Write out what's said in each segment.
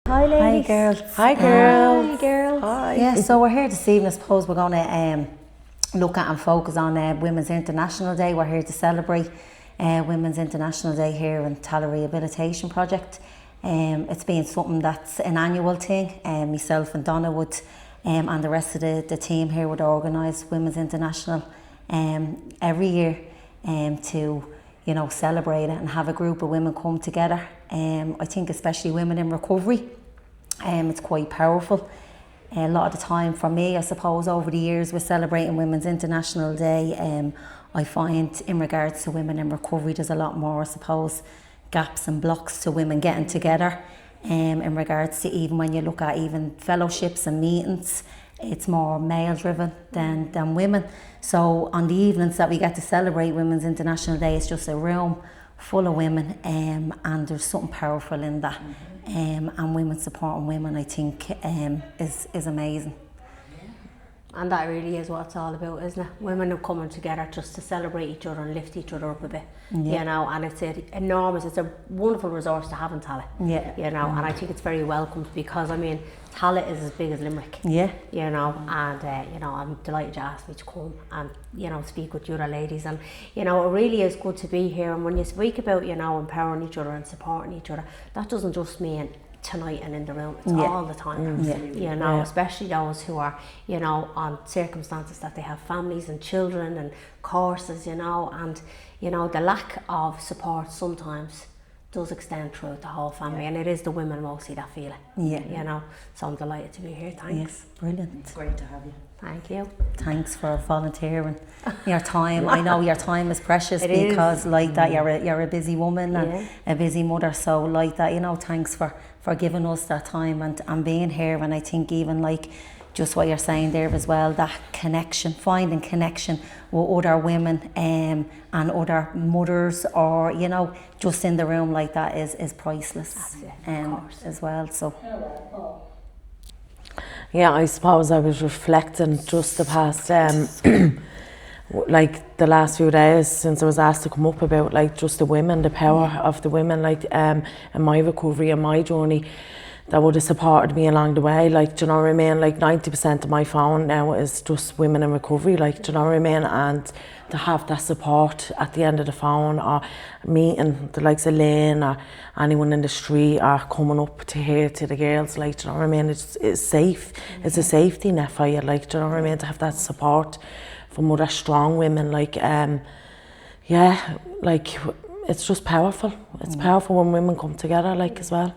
Hi ladies. Hi girls. Hi girls. Hi girls. Hi. Yeah, so we're here this evening. I suppose we're going to look at and focus on Women's International Day. We're here to celebrate Women's International Day here in Tallaght Rehabilitation Project. It's been something that's an annual thing. Myself and Donna would and the rest of the team here would organise Women's International every year to celebrate it and have a group of women come together. I think especially women in recovery, it's quite powerful. A lot of the time for me, I suppose, over the years with celebrating Women's International Day, I find in regards to women in recovery, there's a lot more, I suppose, gaps and blocks to women getting together. In regards to even when you look at even fellowships and meetings, it's more male driven than women. So on the evenings that we get to celebrate Women's International Day, it's just a room full of women, and there's something powerful in that. And women supporting women, I think, is amazing. And that really is what it's all about, isn't it? Women are coming together just to celebrate each other and lift each other up a bit, and it's enormous. It's a wonderful resource to have in Tallaght, and I think it's very welcomed because, I mean, Tallaght is as big as Limerick, and I'm delighted you asked me to come and, speak with you other ladies, and, it really is good to be here. And when you speak about, empowering each other and supporting each other, that doesn't just mean tonight and in the room, it's all the time, especially those who are, on circumstances that they have families and children and courses, and, the lack of support sometimes does extend throughout the whole family, and it is the women mostly that feel it, so I'm delighted to be here. Thanks. Yes, brilliant. It's great to have you. Thank you. Thanks for volunteering your time. I know your time is precious because is. That you're a busy woman and a busy mother, so that, thanks for giving us that time and being here. And I think even just what you're saying there as well, that connection, finding connection with other women and other mothers, or just in the room like that is priceless. As well. So yeah, I suppose I was reflecting just the past the last few days since I was asked to come up about just the women, the power of the women, in my recovery and my journey, that would have supported me along the way. Do you know what I mean? 90% of my phone now is just women in recovery, do you know what I mean? And to have that support at the end of the phone, or meeting the likes of Lynn or anyone in the street, or coming up to hear to the girls, do you know what I mean? It's safe. It's a safety net for you, do you know what I mean? To have that support from other strong women, it's just powerful. It's powerful when women come together, as well.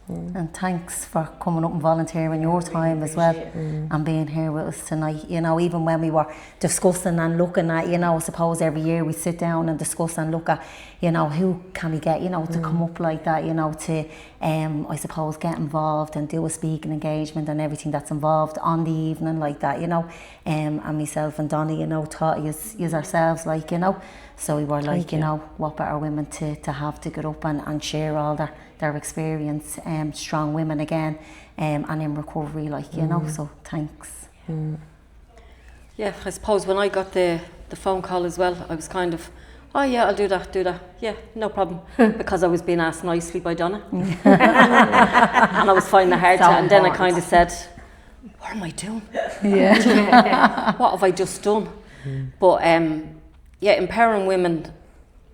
And thanks for coming up and volunteering your time as well, and being here with us tonight. Even when we were discussing and looking at, I suppose every year we sit down and discuss and look at, who can we get, to come up like that, to, I suppose, get involved and do a speaking engagement and everything that's involved on the evening like that, and myself and Donnie, taught us ourselves, so we were what better women to have to get up and share all their experience, strong women again, and in recovery, so thanks. Yeah, I suppose when I got the phone call as well, I was kind of, oh yeah, I'll do that, yeah, no problem, because I was being asked nicely by Donna, and I was finding it hard to, and then I kind of said, what am I doing? What have I just done? But empowering women,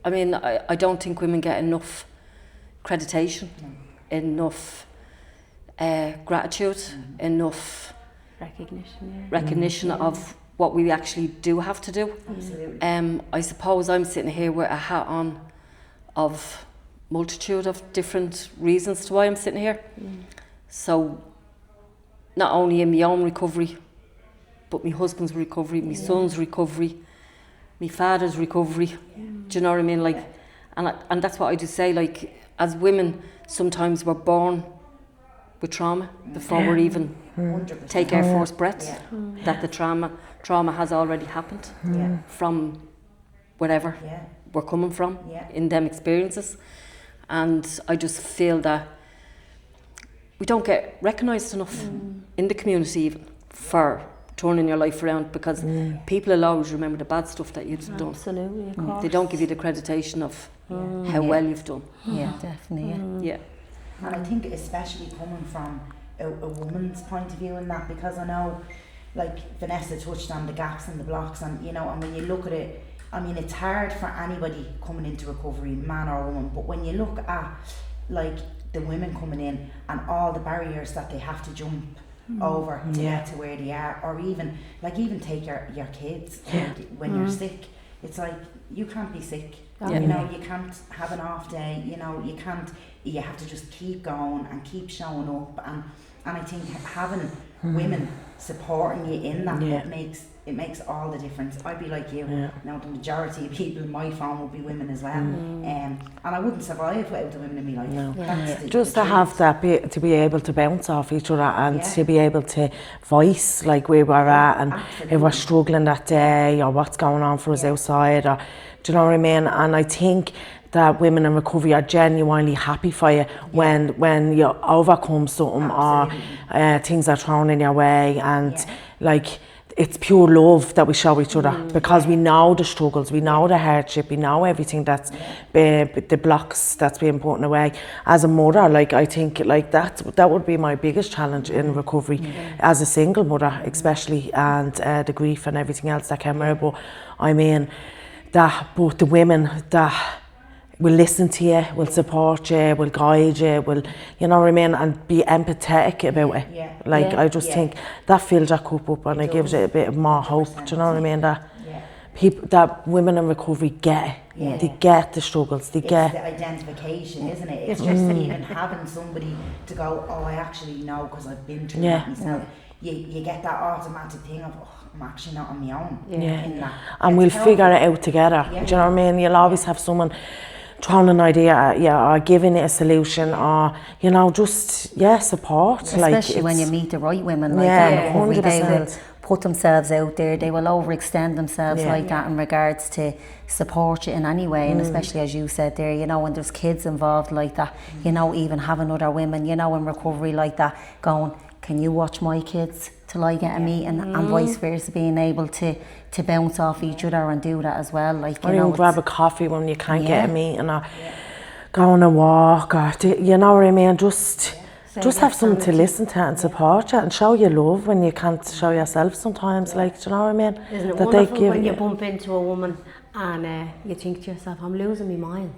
I mean, I don't think women get enough accreditation, enough gratitude, enough recognition of what we actually do have to do. Absolutely. I suppose I'm sitting here with a hat on of multitude of different reasons to why I'm sitting here. So not only in my own recovery, but my husband's recovery, my son's recovery, my father's recovery. Do you know what I mean? And that's what I do say, as women, sometimes we're born with trauma before we're even take our first breath, that the trauma has already happened from wherever we're coming from in them experiences. And I just feel that we don't get recognised enough in the community even for turning your life around, because people will always remember the bad stuff that you've done. Absolutely, of course. They don't give you the accreditation of how well you've done. Yeah, definitely. Yeah. And I think especially coming from a woman's point of view in that, because I know, like Vanessa touched on the gaps and the blocks, and you know, and when you look at it, I mean, it's hard for anybody coming into recovery, man or woman, but when you look at like the women coming in and all the barriers that they have to jump over to get to where they are, or even take your kids when you're sick, it's like you can't be sick. You know, you can't have an off day, you know, you have to just keep going and keep showing up, and I think having women supporting you in that, it makes all the difference. I'd be like you. Now the majority of people in my phone would be women as well, and I wouldn't survive without the women in my life. Just to have that, to be able to bounce off each other, and to be able to voice like where we're at, and if we're struggling that day, or what's going on for us outside, or do you know what I mean? And I think that women in recovery are genuinely happy for you when you overcome something, or things are thrown in your way, and like it's pure love that we show each other, because we know the struggles, we know the hardship, we know everything that's the blocks that's being put away. As a mother, like I think like that would be my biggest challenge in recovery, as a single mother especially, and the grief and everything else that came out. But I mean but the women that will listen to you, will support you, will guide you, will, you know what I mean, and be empathetic about it. I just think that fills your cup up, and it gives it a bit more hope. Do you know what I mean? That people, that women in recovery get it. They get the struggles. They get the identification, isn't it? It's just even having somebody to go, oh, I actually know because I've been through that myself. You get that automatic thing of, oh, I'm actually not on my own. In that. And we'll figure it out together. Do you know what I mean? You'll always have someone throwing an idea at you, or giving it a solution, or you know, just support. Especially when you meet the right women like that. 100%. They will put themselves out there. They will overextend themselves like that in regards to support you in any way, and especially as you said there, you know, when there's kids involved like that, you know, even having other women, you know, in recovery like that, going, can you watch my kids till I get a meeting, and vice versa, being able to bounce off each other and do that as well. Like, you know, grab a coffee when you can't get a meeting, or go on a walk, or you know what I mean, just have someone to listen to and support you, and show you love when you can't show yourself sometimes. Like, do you know what I mean? Isn't it wonderful when you bump into a woman and you think to yourself, I'm losing my mind,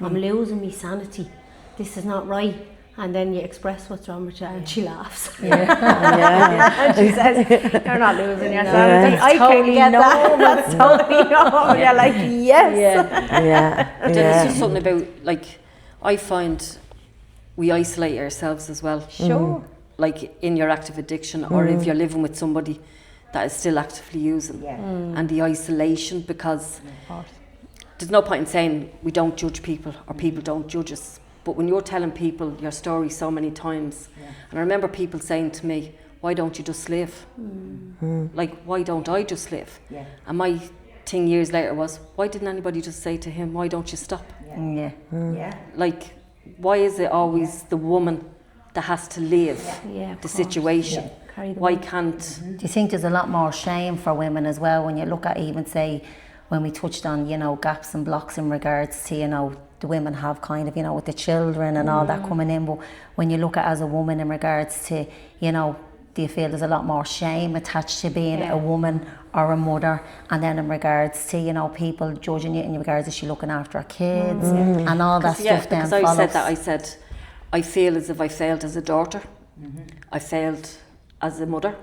I'm losing my sanity, this is not right. And then you express what's wrong with you, and she laughs. And she says, you're not losing your sanity. I totally get that. That's totally normal. You're like, yes. But then it's just something about, like, I find we isolate ourselves as well. Sure. Like in your active addiction, or if you're living with somebody that is still actively using. And the isolation, because there's no point in saying we don't judge people, or people don't judge us. But when you're telling people your story so many times, and I remember people saying to me, why don't you just live? Like, why don't I just live? And my thing years later was, why didn't anybody just say to him, why don't you stop? Like, why is it always the woman that has to live the situation? Why can't... Do you think there's a lot more shame for women as well when you look at, even say, when we touched on, you know, gaps and blocks in regards to, you know, the women have kind of, you know, with the children and all that coming in, but when you look at as a woman in regards to, you know, do you feel there's a lot more shame attached to being a woman or a mother, and then in regards to, you know, people judging you in regards to she looking after her kids and all that stuff then follows? I said that, I said, I feel as if I failed as a daughter, I failed as a mother,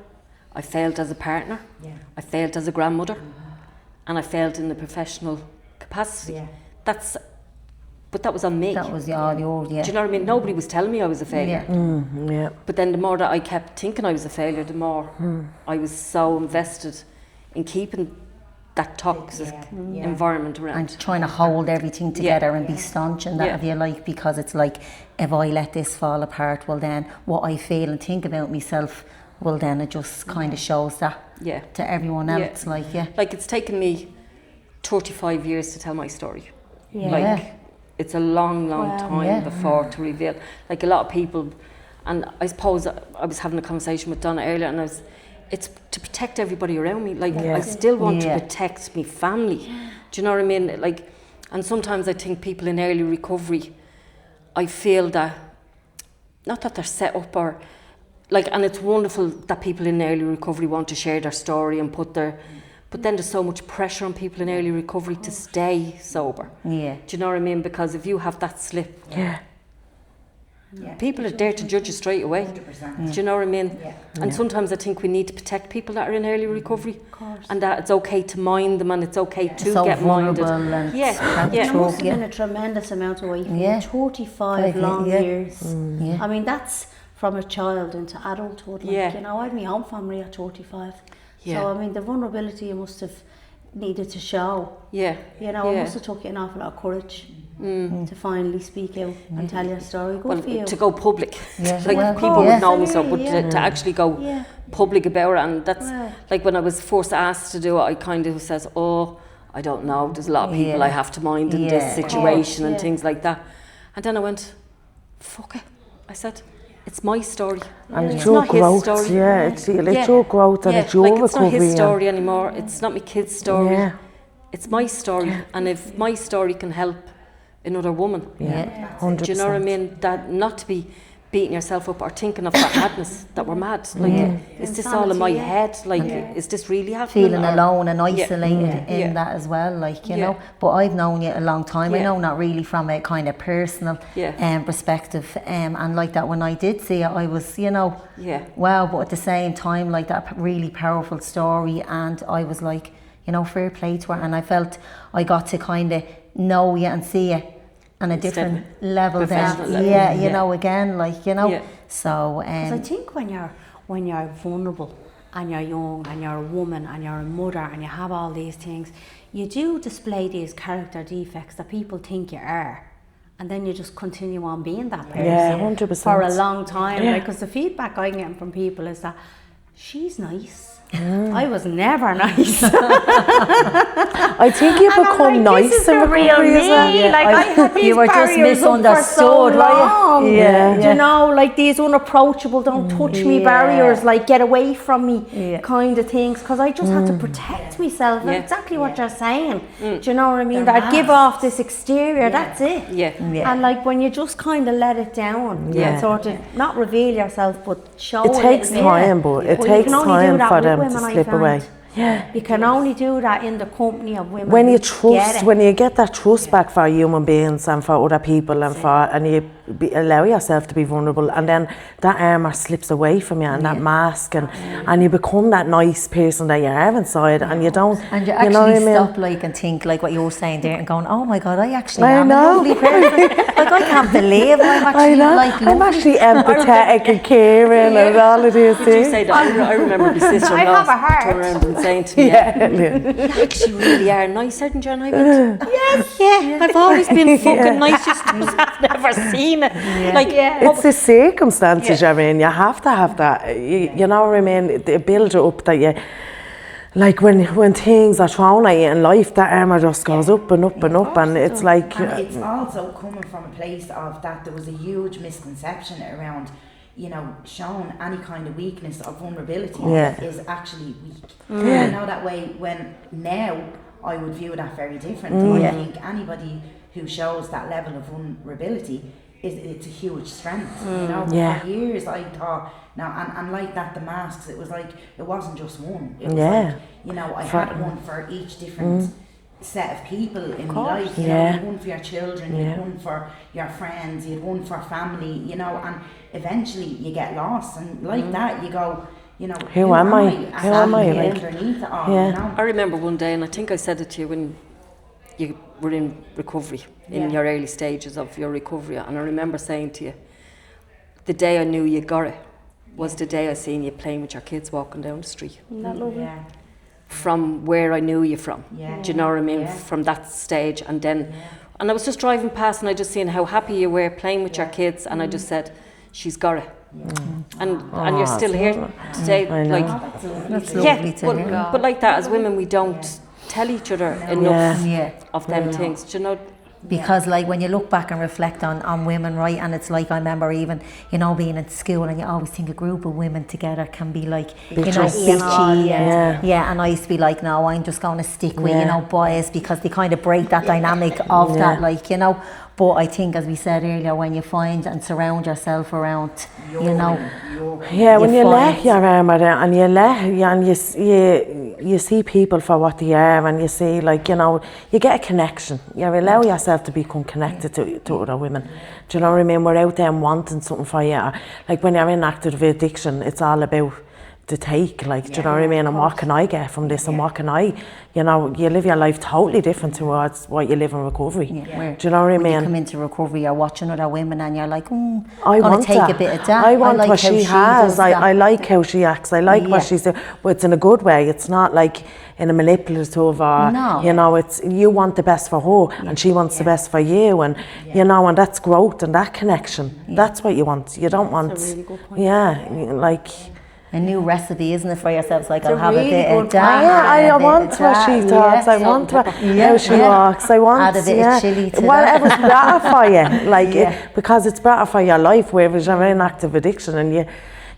I failed as a partner, I failed as a grandmother, and I failed in the professional capacity. But that was on me. That was all yours, Do you know what I mean? Nobody was telling me I was a failure. But then the more that I kept thinking I was a failure, the more I was so invested in keeping that toxic environment around. And trying to hold everything together and be staunch and that, if you like, because it's like, if I let this fall apart, well then what I feel and think about myself, well then it just kind of shows that to everyone else. Like, like, it's taken me 35 years to tell my story. Like, it's a long time before to reveal. Like, a lot of people, and I suppose I was having a conversation with Donna earlier, and it's to protect everybody around me. Like, I still want to protect my family. Do you know what I mean? Like, and sometimes I think people in early recovery, I feel that not that they're set up or, like, and it's wonderful that people in early recovery want to share their story and put their, but then there's so much pressure on people in early recovery to stay sober. Yeah. Do you know what I mean? Because if you have that slip, Yeah. people are there to judge you straight away. 100%. Do you know what I mean? Yeah. And sometimes I think we need to protect people that are in early recovery, and that it's okay to mind them and it's okay to So get minded. vulnerable and Yeah, There yeah. must have been a tremendous amount away from Yeah. 35 long Yeah. years. Yeah. I mean, that's from a child into adulthood. Like, Yeah. you know, I had my own family at 35. Yeah. So, I mean, the vulnerability you must have needed to show. Yeah. You know, it Yeah. must have took you an awful lot of courage to finally speak out and tell your story. Good Well, for you. to go public, Yeah. like Well, people yeah. would know me so, but Yeah. to actually go Yeah. public about it, and that's Wow. like when I was first asked to do it, I kind of says, "Oh, I don't know. There's a lot of people Yeah. I have to mind in Yeah. this situation and Yeah. things like that." And then I went, "Fuck it," I said. It's my story. And it's It's your not his growth, story. yeah, it's your growth and it's your like it's recovery. not his and- story anymore. It's not my kid's story. Yeah. It's my story, and if my story can help another woman, Yeah, 100%. do you know what I mean? That not to be beating yourself up or thinking of that madness that we're mad. Like, is this all in my Insanity, yeah. head? Like, is this really happening? Feeling or- alone and isolated Yeah. in Yeah. that as well, like, you Yeah. know. But I've known you a long time. I Yeah. know not really from a kind of personal Yeah. perspective. And like that, when I did see it, I was, you know, Yeah. wow. But at the same time, like that really powerful story, and I was like, you know, fair play to her. And I felt I got to kind of know you and see you on a Instead different of level then. professional level. Yeah, you Yeah. know, again, like, you know. Yeah. So, 'Cause I think when you're vulnerable and you're young and you're a woman and you're a mother and you have all these things, you do display these character defects that people think you are. And then you just continue on being that person Yeah, 100%. for a long time. Yeah. Because the feedback I'm getting from people is that she's nice. I was never nice. I think you And I'm become like, this nice is in the real recovery as well. me. Like, I had these You were just barriers up for so misunderstood, were you? long. Yeah, Do yeah. you know, like these unapproachable, don't touch me Yeah. barriers, like get away from me Yeah. kind of things. Because I just had to protect myself. And Yeah. exactly what you're saying. Do you know what I mean? They're That I'd give masks. off this exterior, that's it. Yeah. Yeah. And like when you just kind of let it down, Yeah. and sort of not reveal yourself, but show It a takes little bit. time, but it Well, you takes can only do time that for with them to women, I slip away. find. You can only do that in the company of women. When who you get trust, it. when you get that trust back for human beings and for other people and you allow yourself to be vulnerable, and then that armour slips away from you and that mask and you become that nice person that you are inside and you don't, And you you know what I actually mean? stop like and think like what you were saying there and going, oh my God, I actually I am know. a lovely person. Like I can't believe I'm I actually know, like I'm lovely. actually empathetic and caring and all of these Did you things. say that? I remember my sister-in-law I have a heart. turning around and saying to me, Yeah. "You actually really are nicer than John." I went, yeah, I've always been fucking nice, just I've never seen it. Like, It's the circumstances you're in. You have to have that. You know what I mean? They build it up that you, like when things are thrown at you in life, that armour just goes up and up and up, and it's like, And it's also coming from a place of that there was a huge misconception around, you know, showing any kind of weakness or vulnerability is actually weak. You know, that way when now I would view that very different. I think anybody who shows that level of vulnerability it's a huge strength. You know, Yeah. for years I thought and like that the masks, it was like it wasn't just one. It was Yeah. like, you know, I had one for each different set of people in my life. You know, Yeah. you had one for your children, you had one for your friends, you had one for family, you know, and eventually you get lost and like that you go, you know, Who am I? Who am I? Actually, Like, underneath it all, yeah. you know. I remember one day, and I think I said it to you when you were in recovery, in your early stages of your recovery, and I remember saying to you, the day I knew you got it was the day I seen you playing with your kids walking down the street. Isn't that lovely? Yeah. From where I knew you from. Yeah. Do you know what I mean? Yeah. From that stage, and then, and I was just driving past, and I just seen how happy you were playing with your kids, and I just said, she's got it. And you're still here today, I know. like That's yeah, lovely to hear. but like that as women we don't tell each other enough Yeah. of them things. Do you know? Because like when you look back and reflect on women, right, and it's like I remember even, you know, being in school and you always think a group of women together can be like, you know, bitchy and and I used to be like, no, I'm just going to stick with, you know, boys because they kind of break that dynamic of that, like, you know. But I think, as we said earlier, when you find and surround yourself around, you know, when you let find- your arm out and you see people for what they are, and you see, like, you know, you get a connection. You allow yourself to become connected to other women. Do you know what I mean? We're out there wanting something for you. Like when you're in active addiction, it's all about the take, like, do you know what I mean? And what can I get from this? And what can I, you know, you live your life totally different towards what you live in recovery. Yeah. Do you know what I mean? When you come into recovery, you're watching other women and you're like, I want take that. a bit of that. I want like what how she does has. that. I like how she acts. I like what she's doing. But it's in a good way. It's not like in a manipulative or, No. you know, it's you want the best for her and she wants the best for you. And, you know, and that's growth and that connection. That's what you want. You don't want, That's a really good point. like... A new recipe, isn't it, for yourself? Like, It's I'll a have really a bit good of that. I want what she talks. I Yeah. want how she walks. I want Add a bit of chilli to whatever's better for you, like Yeah. because it's better for your life. Whereas you're in active addiction and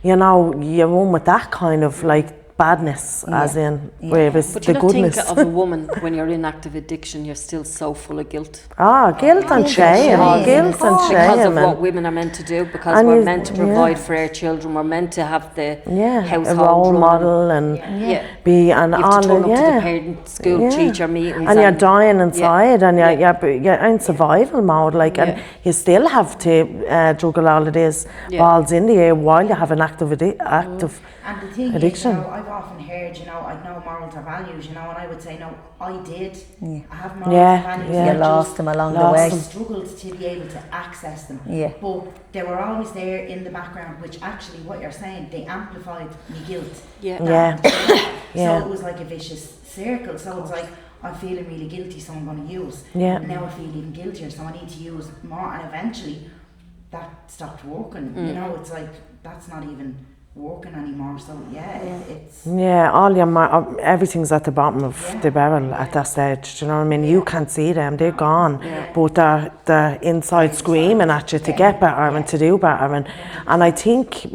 you know you run with that kind of like badness, as in whereas But the you don't goodness. think of a woman when you're in active addiction, you're still so full of guilt. Guilt and shame, shame. guilt and shame, Because of what and women are meant to do, because And we're you- meant to provide for our children, we're meant to have the a household role running. model and Yeah. be and You have all to turn up to the yeah. parent school teacher meetings. And you're dying inside, and Yeah. you're in survival mode, like, and you still have to juggle all of these balls in the air while you have an active And the thing addiction. is, you know, I've often heard, you know, I've no morals or values, you know, and I would say, no, I did. I have morals and values. Yeah. I You lost them along the way. I struggled to be able to access them. Yeah. But they were always there in the background, which actually, what you're saying, they amplified my guilt. Yeah. Yeah. So it was like a vicious circle. So it's like, I'm feeling really guilty, so I'm going to use. Yeah. And now I feel even guiltier, so I need to use more. And eventually, that stopped working. You know, it's like, that's not even working anymore. So it's all your everything's at the bottom of the barrel at that stage. Do you know what I mean? You can't see them; they're gone, but they're inside screaming at you to get better and to do better. And I think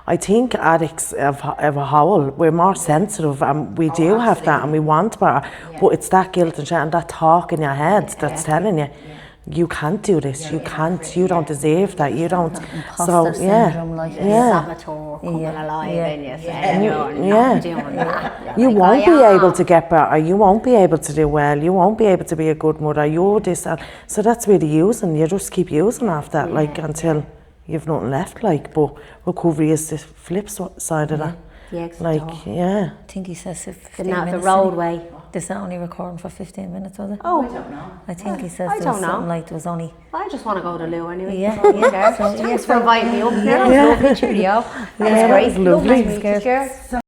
I think addicts of a whole, we're more sensitive and we do have that and we want better. But it's that guilt and shit and that talk in your head that's telling you, you can't do this, you can't, you don't deserve that, you don't. Imposter syndrome, like Saboteur coming alive in you saying you're not doing that. You Like, won't I be am. able to get better, you won't be able to do well, you won't be able to be a good mother, you're this, that. So that's really using, you just keep using after that, like, until you've nothing left, like. But recovery is the flip side of that. The exit Like, door. I think he says 15 The minutes. roadway. This is only recording for 15 minutes, was it? Oh, I don't know. I think he says I there don't was know. something like there was only... I just want to go to Lou anyway. Yeah, So, yeah. Thanks for inviting me up. That was lovely. Cheerio. That was that great. was lovely. Nice to meet you. Cheers.